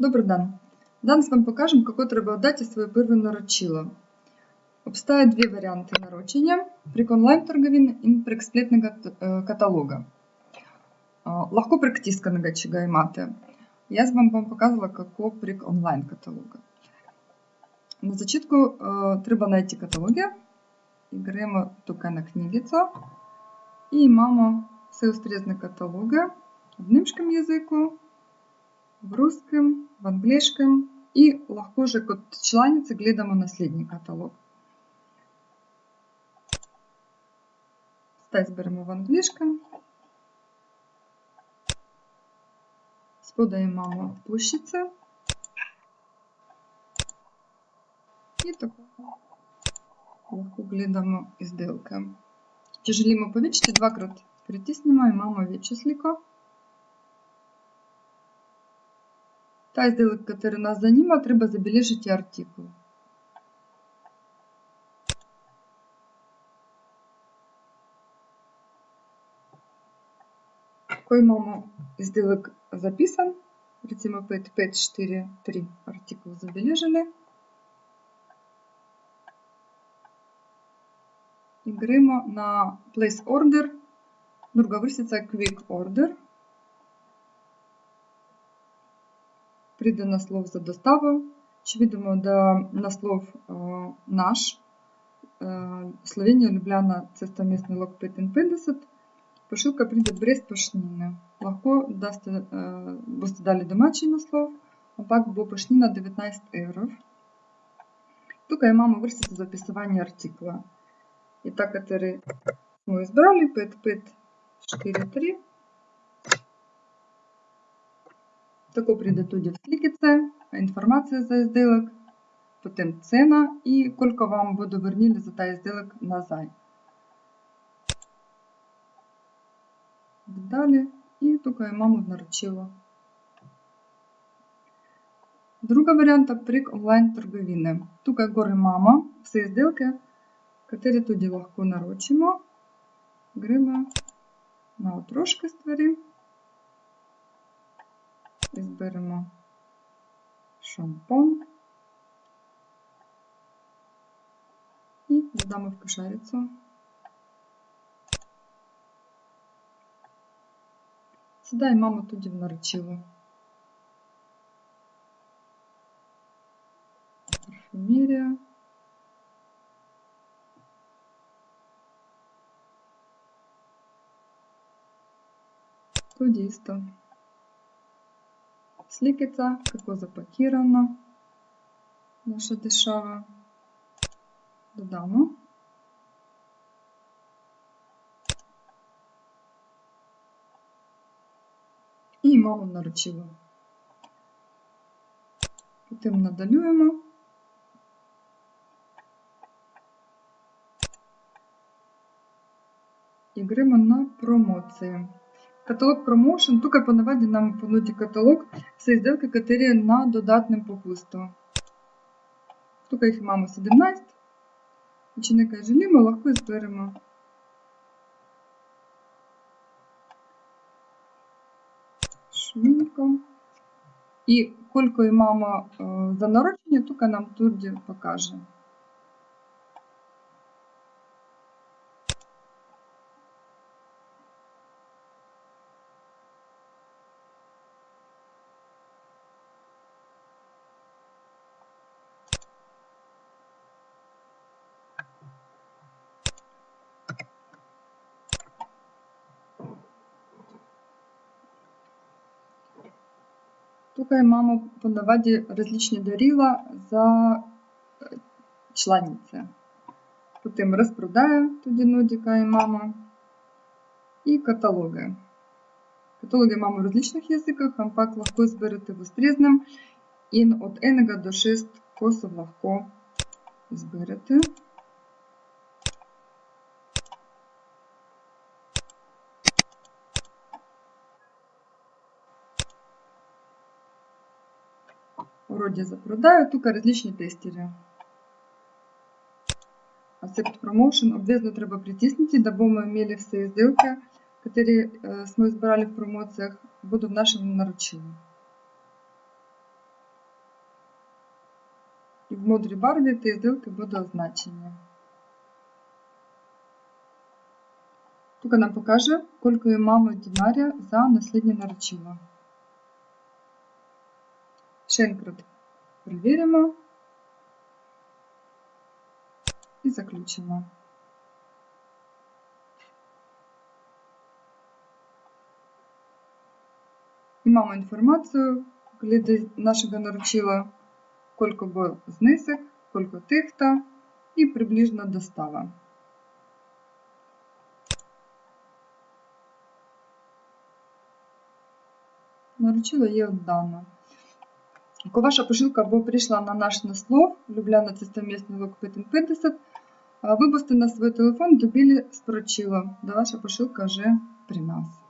Добрий день. Зараз вам покажемо, як треба дати своє перше нарочило. Обстає дві варіанти нарочення – прик онлайн-торговини і прик сплетного каталога. Легко прик тисканого чого мати. Я вам показала, як прик онлайн-каталога. На зачатку треба знайти каталоги. Беремо тільки на книгицю. І маємо все різні каталоги в німецькому язику, в русском, в английском и легко же код членицы глядamo наследний каталог. Стать беремо в английском. Сподає мамо площице. І так легко глядamo іздилки. Чи желимо повічити, двакрат притиснемо і мамо вичисліко. Та іздилок, який нас заніма, треба забележити артикул. Кой мамо іздилок записан, recimo 5.4.3 артикул забележили. І беремо на place order, друга виситься quick order. Прийде наслов за доставу. Очевидно, да наслов наш. Словенія, Любляна, це місний лог 550. Пошилка прийде Брест Пашніна. Легко будете далі домашній наслов. А так, бо Пашніна 19 євро. Тут я мама вирісити за описування артикла. І так, які ми збирали, 5.4.3. Тако прийде туди в слікіце, інформація за іздилок, потім ціна і кілько вам буде верніли за та іздилок назад. Далі, і тільки я маму наручила. Друга варіанта – прик онлайн-торговини. Тут гори мама, всі іздилки, які туди легко наручимо. Грима на трошки створі. І зберемо шампунь і додамо в кошарицю. Сюди маму туди наручила. Парфюмерія. Тудісто. Слікиця, як запакірована, наша дешева. Додамо. І маму наручила. Потім надалюємо. І граємо на промоції. Каталог Promotion, только по наводе нам понудит каталог все изделки, которые на додатним попусту. Только їх маємо 17. Ученика жалімо, легко зберемо. Шмінько. І кілько і мама за народження, тільки нам тут покаже. Тут мама по наводі различні дарила за члениці. Потім розпродає туди нудика і мама. І каталоги. Каталоги мама в различних язиках, ампак легко зберете в острізним. І від 1 до 6 косов легко зберете. Вроде запродаю, только различні тестери. Accept Promotion обов'язково треба притиснути, даби ми мали всі зділки, які ми збирали в промоціях, будуть в нашому наручі. І в мудрій барві цієї ссылки буде означення. Тут нам покаже, сколько їй мама динарія за наслідні наречила. Ще раз перевіримо і заключимо. І маємо інформацію, коли нашого наручила, сколько був знесок, сколько тихта і приблизно достава. Наручила є отдана. Ако ваша пошилка або прийшла на наш наслов, Любляна це совмісний локпитинг 50, вибусти на свій телефон добілі з поручила, де ваша пошилка вже при нас.